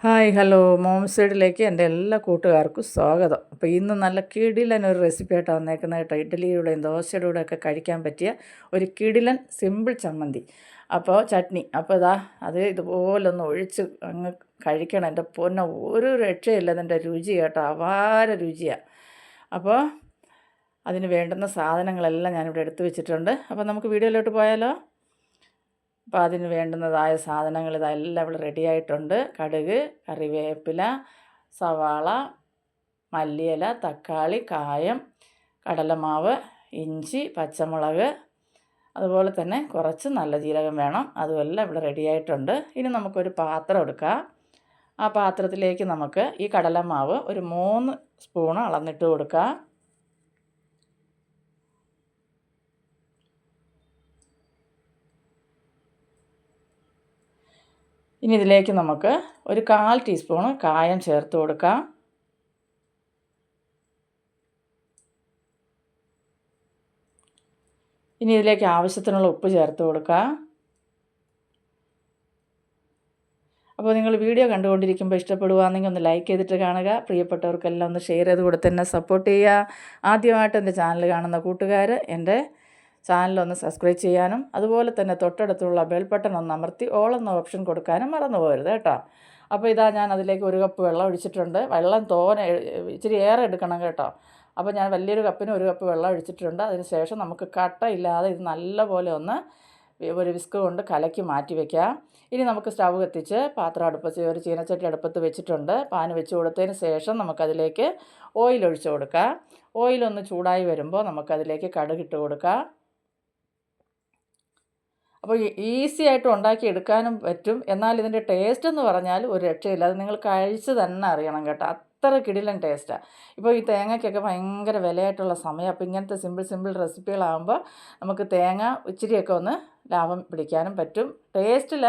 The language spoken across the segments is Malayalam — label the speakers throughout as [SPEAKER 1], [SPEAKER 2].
[SPEAKER 1] ഹായ് ഹലോ മോം സൈഡിലേക്ക് എൻ്റെ എല്ലാ കൂട്ടുകാർക്കും സ്വാഗതം. അപ്പോൾ ഇന്ന് നല്ല കിടിലൻ ഒരു റെസിപ്പി ആയിട്ട് വന്നേക്കുന്നത് കേട്ടോ. ഇഡ്ഡലിയുടെയും ദോശയുടെ കൂടെ ഒക്കെ കഴിക്കാൻ പറ്റിയ ഒരു കിടിലൻ സിമ്പിൾ ചമ്മന്തി, അപ്പോൾ ചട്നി. അപ്പോൾ അത് ഇതുപോലൊന്ന് ഒഴിച്ച് അങ്ങ് കഴിക്കണം. എൻ്റെ പൊന്നെ, ഒരു രക്ഷയില്ല അതിൻ്റെ രുചി കേട്ടോ, അപാര രുചിയാണ്. അപ്പോൾ അതിന് വേണ്ടുന്ന സാധനങ്ങളെല്ലാം ഞാനിവിടെ എടുത്തു വെച്ചിട്ടുണ്ട്. അപ്പോൾ നമുക്ക് വീഡിയോയിലോട്ട് പോയാലോ? അപ്പോൾ അതിന് വേണ്ടുന്നതായ സാധനങ്ങൾ ഇതെല്ലാം ഇവിടെ റെഡിയായിട്ടുണ്ട്. കടുക്, കറിവേപ്പില, സവാള, മല്ലിയില, തക്കാളി, കായം, കടലമാവ്, ഇഞ്ചി, പച്ചമുളക്, അതുപോലെ തന്നെ കുറച്ച് നല്ല ജീരകം വേണം. അതുമെല്ലാം ഇവിടെ റെഡിയായിട്ടുണ്ട്. ഇനി നമുക്കൊരു പാത്രം എടുക്കാം. ആ പാത്രത്തിലേക്ക് നമുക്ക് ഈ കടലമാവ് ഒരു 3 സ്പൂണ് അളന്നിട്ട് കൊടുക്കാം. ഇനി ഇതിലേക്ക് നമുക്ക് ഒരു 1/4 ടീസ്പൂണ് കായം ചേർത്ത് കൊടുക്കാം. ഇനി ഇതിലേക്ക് ആവശ്യത്തിനുള്ള ഉപ്പ് ചേർത്ത് കൊടുക്കാം. അപ്പോൾ നിങ്ങൾ വീഡിയോ കണ്ടുകൊണ്ടിരിക്കുമ്പോൾ ഇഷ്ടപ്പെടുകയാണെങ്കിൽ ഒന്ന് ലൈക്ക് ചെയ്തിട്ട് കാണുക. പ്രിയപ്പെട്ടവർക്കെല്ലാം ഒന്ന് ഷെയർ ചെയ്ത് കൊടുത്ത് എന്നെ സപ്പോർട്ട് ചെയ്യുക. ആദ്യമായിട്ട് എൻ്റെ ചാനൽ കാണുന്ന കൂട്ടുകാർ എൻ്റെ ചാനലൊന്ന് സബ്സ്ക്രൈബ് ചെയ്യാനും അതുപോലെ തന്നെ തൊട്ടടുത്തുള്ള ബെൽ ബട്ടൺ ഒന്ന് അമർത്തി ഓൾ എന്ന ഓപ്ഷൻ കൊടുക്കാനും മറന്നു പോകരുത് കേട്ടോ. അപ്പോൾ ഞാൻ അതിലേക്ക് 1 കപ്പ് വെള്ളം ഒഴിച്ചിട്ടുണ്ട്. വെള്ളം ഇച്ചിരി ഏറെ എടുക്കണം കേട്ടോ. അപ്പോൾ ഞാൻ വലിയൊരു കപ്പിന് 1 കപ്പ് വെള്ളം ഒഴിച്ചിട്ടുണ്ട്. അതിന് ശേഷം നമുക്ക് കട്ടയില്ലാതെ ഇത് നല്ലപോലെ ഒന്ന് ഒരു വിസ്ക് കൊണ്ട് കലക്കി മാറ്റി വയ്ക്കാം. ഇനി നമുക്ക് സ്റ്റവ് കത്തിച്ച് പാത്രം അടുപ്പത്ത് ഒരു ചീനച്ചട്ടി അടുപ്പത്ത് വെച്ചിട്ടുണ്ട്. പാൻ വെച്ച് കൊടുത്തതിന് ശേഷം നമുക്കതിലേക്ക് ഓയിൽ ഒഴിച്ച് കൊടുക്കാം. ഓയിലൊന്ന് ചൂടായി വരുമ്പോൾ നമുക്കതിലേക്ക് കടുകിട്ട് കൊടുക്കാം. അപ്പോൾ ഈസി ആയിട്ട് ഉണ്ടാക്കി എടുക്കാനും പറ്റും. എന്നാൽ ഇതിൻ്റെ ടേസ്റ്റ് എന്ന് പറഞ്ഞാൽ ഒരു രക്ഷയില്ല. അത് നിങ്ങൾ കഴിച്ച് തന്നെ അറിയണം കേട്ടോ, അത്ര കിടിലൻ ടേസ്റ്റാണ്. ഇപ്പോൾ ഈ തേങ്ങയ്ക്കൊക്കെ ഭയങ്കര വിലയായിട്ടുള്ള സമയം. അപ്പോൾ ഇങ്ങനത്തെ സിമ്പിൾ റെസിപ്പികളാകുമ്പോൾ നമുക്ക് തേങ്ങ ഇച്ചിരിയൊക്കെ ഒന്ന് ലാഭം പിടിക്കാനും പറ്റും. ടേസ്റ്റിൽ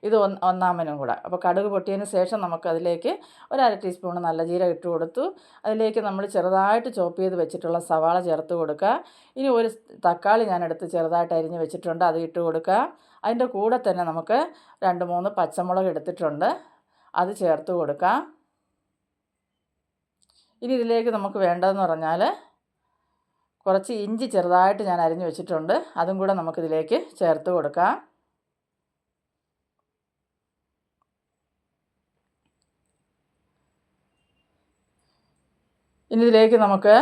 [SPEAKER 1] ഇത് ഒന്നാമനും കൂടെ. അപ്പോൾ കടുക് പൊട്ടിയതിന് ശേഷം നമുക്കതിലേക്ക് 1/2 ടീസ്പൂൺ നല്ല ജീരകം ഇട്ട് കൊടുത്തു. അതിലേക്ക് നമ്മൾ ചെറുതായിട്ട് ചോപ്പ് ചെയ്ത് വെച്ചിട്ടുള്ള സവാള ചേർത്ത് കൊടുക്കുക. ഇനി ഒരു തക്കാളി ഞാനെടുത്ത് ചെറുതായിട്ട് അരിഞ്ഞ് വെച്ചിട്ടുണ്ട്, അത് ഇട്ട് കൊടുക്കുക. അതിൻ്റെ കൂടെ തന്നെ നമുക്ക് 2-3 പച്ചമുളക് എടുത്തിട്ടുണ്ട്, അത് ചേർത്ത് കൊടുക്കുക. ഇനി ഇതിലേക്ക് നമുക്ക് വേണ്ടതെന്ന് പറഞ്ഞാൽ കുറച്ച് ഇഞ്ചി ചെറുതായിട്ട് ഞാൻ അരിഞ്ഞ് വെച്ചിട്ടുണ്ട്, അതും കൂടെ നമുക്കിതിലേക്ക് ചേർത്ത് കൊടുക്കാം. ഇനി ഇതിലേക്ക് നമുക്ക്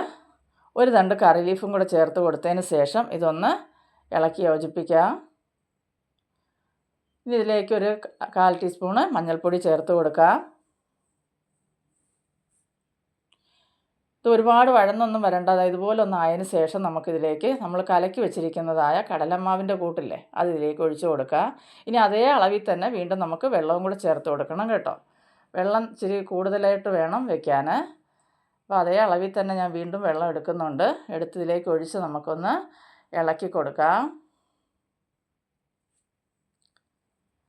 [SPEAKER 1] ഒരു തണ്ട് കറി ലീഫും കൂടെ ചേർത്ത് കൊടുത്തതിന് ശേഷം ഇതൊന്ന് ഇളക്കി യോജിപ്പിക്കാം. ഇനി ഇതിലേക്ക് ഒരു 1/4 ടീസ്പൂണ് മഞ്ഞൾപ്പൊടി ചേർത്ത് കൊടുക്കാം. ഇത് ഒരുപാട് വഴന്നൊന്നും വരണ്ട. ഇതുപോലെ ഒന്ന് ആയതിനു ശേഷം നമുക്കിതിലേക്ക് നമ്മൾ കലക്കി വെച്ചിരിക്കുന്നതായ കടലമാവിൻ്റെ കൂട്ടില്ലേ, അത് ഇതിലേക്ക് ഒഴിച്ചു കൊടുക്കുക. ഇനി അതേ അളവിൽ തന്നെ വീണ്ടും നമുക്ക് വെള്ളവും കൂടെ ചേർത്ത് കൊടുക്കണം കേട്ടോ. വെള്ളം ഇച്ചിരി കൂടുതലായിട്ട് വേണം വെക്കാൻ. അപ്പോൾ അതേ അളവിൽ തന്നെ ഞാൻ വീണ്ടും വെള്ളം എടുക്കുന്നുണ്ട്. ഇതിലേക്ക് ഒഴിച്ച് നമുക്കൊന്ന് ഇളക്കി കൊടുക്കാം.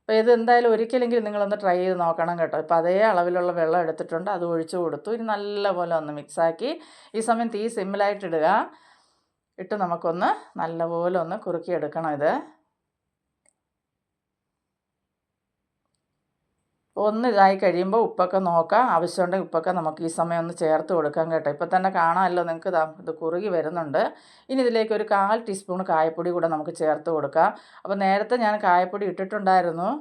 [SPEAKER 1] അപ്പോൾ ഇത് എന്തായാലും ഒരിക്കലെങ്കിലും നിങ്ങളൊന്ന് ട്രൈ ചെയ്ത് നോക്കണം കേട്ടോ. ഇപ്പോൾ അതേ അളവിലുള്ള വെള്ളം എടുത്തിട്ടുണ്ട്, അത് ഒഴിച്ച് കൊടുത്തു. ഇനി നല്ലപോലെ ഒന്ന് മിക്സാക്കി ഈ സമയം തീ സിമ്മിലായിട്ടിടുക. ഇട്ട് നമുക്കൊന്ന് നല്ലപോലെ ഒന്ന് കുറുക്കിയെടുക്കണം. ഒന്ന് ഇതായി കഴിയുമ്പോൾ ഉപ്പൊക്കെ നോക്കാം. ആവശ്യമുണ്ടെങ്കിൽ ഉപ്പൊക്കെ നമുക്ക് ഈ സമയം ഒന്ന് ചേർത്ത് കൊടുക്കാം കേട്ടോ. ഇപ്പോൾ തന്നെ കാണാമല്ലോ നിങ്ങൾക്ക്, ഇത് കുറുകി വരുന്നുണ്ട്. ഇനി ഇതിലേക്ക് ഒരു 1/4 ടീസ്പൂൺ കായപ്പൊടി കൂടെ നമുക്ക് ചേർത്ത് കൊടുക്കാം. അപ്പോൾ നേരത്തെ ഞാൻ കായപ്പൊടി ഇട്ടിട്ടുണ്ടായിരുന്നു.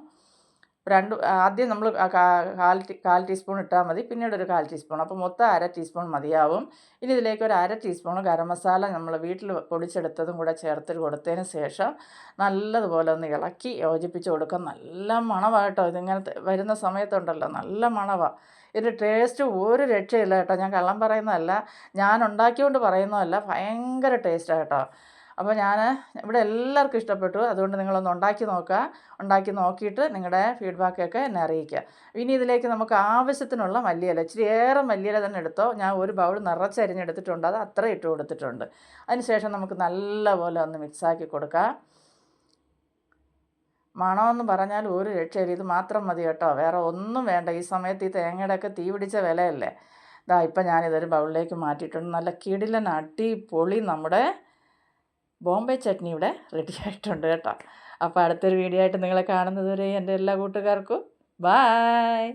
[SPEAKER 1] ആദ്യം നമ്മൾ 1/4 ടീസ്പൂൺ ഇട്ടാൽ മതി, പിന്നീട് ഒരു 1/4 ടീസ്പൂൺ, അപ്പോൾ മൊത്തം 1/2 ടീസ്പൂൺ മതിയാവും. ഇനി ഇതിലേക്ക് ഒരു 1/2 ടീസ്പൂൺ ഗരം മസാല നമ്മൾ വീട്ടിൽ പൊടിച്ചെടുത്തതും കൂടെ ചേർത്ത് കൊടുത്തതിന് ശേഷം നല്ലതുപോലെ ഒന്ന് ഇളക്കി യോജിപ്പിച്ച് കൊടുക്കാം. നല്ല മണമാണ് കേട്ടോ. ഇതിങ്ങനെ വരുന്ന സമയത്തുണ്ടല്ലോ, നല്ല മണമാണ്. ഇതിൻ്റെ ടേസ്റ്റ് ഒരു രക്ഷയില്ല കേട്ടോ. ഞാൻ കള്ളം പറയുന്നതല്ല, ഞാൻ ഉണ്ടാക്കിക്കൊണ്ട് പറയുന്നതല്ല, ഭയങ്കര ടേസ്റ്റാണ് കേട്ടോ. അപ്പോൾ ഇവിടെ എല്ലാവർക്കും ഇഷ്ടപ്പെട്ടു. അതുകൊണ്ട് നിങ്ങളൊന്ന് ഉണ്ടാക്കി നോക്കുക. ഉണ്ടാക്കി നോക്കിയിട്ട് നിങ്ങളുടെ ഫീഡ്ബാക്കൊക്കെ എന്നെ അറിയിക്കുക. ഇനി ഇതിലേക്ക് നമുക്ക് ആവശ്യത്തിനുള്ള മല്ലിയില, ഇച്ചിരി ഏറെ മല്ലിയില തന്നെ എടുത്തോ. ഞാൻ ഒരു ബൗൾ നിറച്ചരിഞ്ഞെടുത്തിട്ടുണ്ട്, അത് അത്ര ഇട്ട് കൊടുത്തിട്ടുണ്ട്. അതിന് ശേഷം നമുക്ക് നല്ലപോലെ ഒന്ന് മിക്സാക്കി കൊടുക്കാം. മണമെന്ന് പറഞ്ഞാൽ ഒരു രക്ഷയില്ല, ഇത് മാത്രം മതി കേട്ടോ, വേറെ ഒന്നും വേണ്ട. ഈ സമയത്ത് ഈ തേങ്ങയുടെയൊക്കെ തീ പിടിച്ച വിലയല്ലേ. ഇപ്പം ഞാനിതൊരു ബൗളിലേക്ക് മാറ്റിയിട്ടുണ്ട്. നല്ല കിടിലൻ അടിപൊളി നമ്മുടെ ബോംബെ ചട്നി ഇവിടെ റെഡി ആയിട്ടുണ്ട് കേട്ടോ. അപ്പോൾ അടുത്തൊരു വീഡിയോ ആയിട്ട് നിങ്ങളെ കാണുന്നത് വരെ എൻ്റെ എല്ലാ കൂട്ടുകാർക്കും ബായ്.